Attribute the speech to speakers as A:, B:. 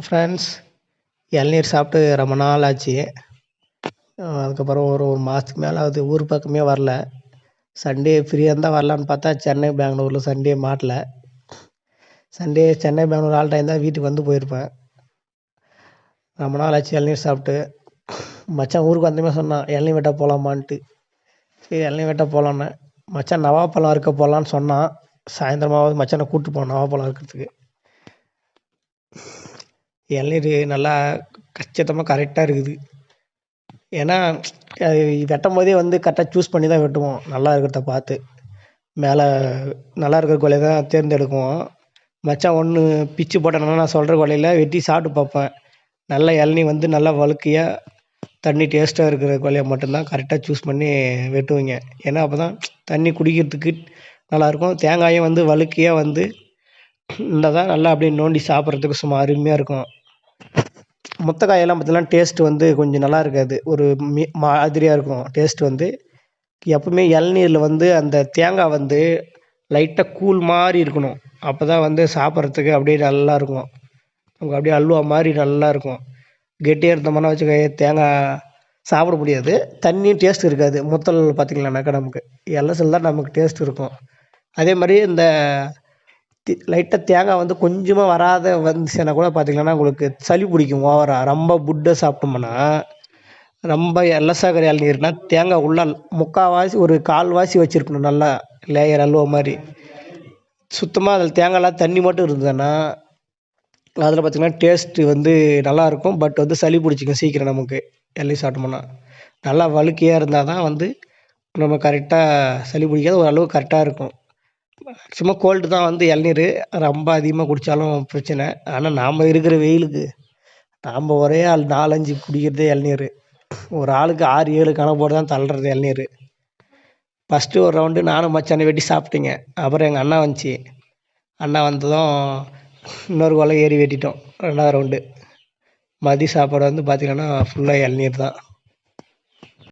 A: Friends, இளநீர் சாப்பிட்டு ரொம்ப நாள் ஆச்சு. அதுக்கப்புறம் ஒரு ஒரு மாதத்துக்கு மேலே ஆகுது. ஊர் பக்கமே வரல. சண்டே ஃப்ரீயாக இருந்தால் வரலான்னு பார்த்தா சென்னை, பெங்களூரில் சண்டே மாட்டல. Sunday Chennai, Bangalore all time தான் வீட்டுக்கு வந்து போயிருப்பேன். ரொம்ப நாள் ஆச்சு இளநீர் சாப்பிட்டு. மச்சான் ஊருக்கு வந்தமே சொன்னான் இளநீர் வெட்ட போகலாமான்ட்டு. சரி இளநீர் வெட்ட போகலான்னு மச்சான் நவாப்பழம் இருக்க போகலான்னு சொன்னான். சாயந்தரமாவது மச்சானை கூப்பிட்டு போனான் நவாப்பழம் இருக்கிறதுக்கு. இளநீர் நல்லா கச்சிதமாக கரெக்டாக இருக்குது. ஏன்னா அது வெட்டும் போதே வந்து கரெக்டாக சூஸ் பண்ணி தான் வெட்டுவோம், நல்லா இருக்கிறத பார்த்து. மேலே நல்லா இருக்கிற கொலையை தான் தேர்ந்தெடுக்குவோம். மச்சான் ஒன்று பிச்சு போட்டேன்னா நான் சொல்கிற கொலையில் வெட்டி சாப்பிட்டு பார்ப்பேன். நல்ல இளநீ வந்து நல்லா வழுக்கையாக தண்ணி டேஸ்ட்டாக இருக்கிற கொலையை மட்டும்தான் கரெக்டாக சூஸ் பண்ணி வெட்டுவீங்க. ஏன்னா அப்போ தான் தண்ணி குடிக்கிறதுக்கு நல்லாயிருக்கும். தேங்காயும் வந்து வழுக்கையாக வந்து இருந்தால் தான் நல்லா அப்படியே நோண்டி சாப்பிட்றதுக்கு சும்மா அருமையாக இருக்கும். மொத்த காயெல்லாம் பார்த்தீங்கன்னா டேஸ்ட் வந்து கொஞ்சம் நல்லா இருக்காது. ஒரு மாதிரியாக இருக்கும் டேஸ்ட் வந்து. எப்பவுமே இளநீரில் வந்து அந்த தேங்காய் வந்து லைட்டாக கூழ் மாதிரி இருக்கணும். அப்போ தான் வந்து சாப்பிட்றதுக்கு அப்படியே நல்லா இருக்கும். நமக்கு அப்படியே அல்வா மாதிரி நல்லா இருக்கும். கெட்டியாக இருந்தோம்னா வச்சுக்கோங்க, தேங்காய் சாப்பிட முடியாது. தண்ணியும் டேஸ்ட் இருக்காது. முத்தல் பார்த்திங்களானாக்கா நமக்கு எல்எஸ்எல் தான் நமக்கு டேஸ்ட் இருக்கும். அதே மாதிரி இந்த லைட்டாக தேங்காய் வந்து கொஞ்சமாக வராத வந்துச்சுன்னா கூட பார்த்திங்கன்னா உங்களுக்கு சளி பிடிக்கும் ஓவராக. ரொம்ப புட்டை சாப்பிட்டோம்னா, ரொம்ப எல்லசாகிற இளநீர்னா தேங்காய் உள்ள முக்கால்வாசி ஒரு கால்வாசி வச்சுருக்கணும், நல்லா லேயர் அல்வா மாதிரி. சுத்தமாக அதில் தேங்காய்லாம் தண்ணி மட்டும் இருந்ததுன்னா அதில் பார்த்திங்கன்னா டேஸ்ட்டு வந்து நல்லாயிருக்கும். பட் வந்து சளி பிடிச்சிக்கும் சீக்கிரம் நமக்கு இளநீர் சாப்பிட்டோம்னா. நல்லா வழுக்கையாக இருந்தால் தான் வந்து நம்ம கரெக்டாக சளி பிடிக்காது, ஓரளவு கரெக்டாக இருக்கும். சும்மா கோல்டு தான் வந்து இளநீர் ரொம்ப அதிகமாக குடித்தாலும் பிரச்சனை. ஆனால் நாம் இருக்கிற வெயிலுக்கு நாம் ஒரே ஆள் 4-5 குடிக்கிறதே இளநீர். ஒரு ஆளுக்கு 6-7 கணக்கு போட்டு தான் தள்ளுறது இளநீர். ஃபஸ்ட்டு ஒரு ரவுண்டு நானும் மச்சானை வெட்டி சாப்பிட்டீங்க. அப்புறம் எங்கள் அண்ணா வந்துச்சு. அண்ணா வந்ததும் இன்னொரு கொலை ஏறி வெட்டிட்டோம் 2வது ரவுண்டு. மதிய சாப்பாடு வந்து பார்த்திங்கன்னா ஃபுல்லாக இளநீர் தான்.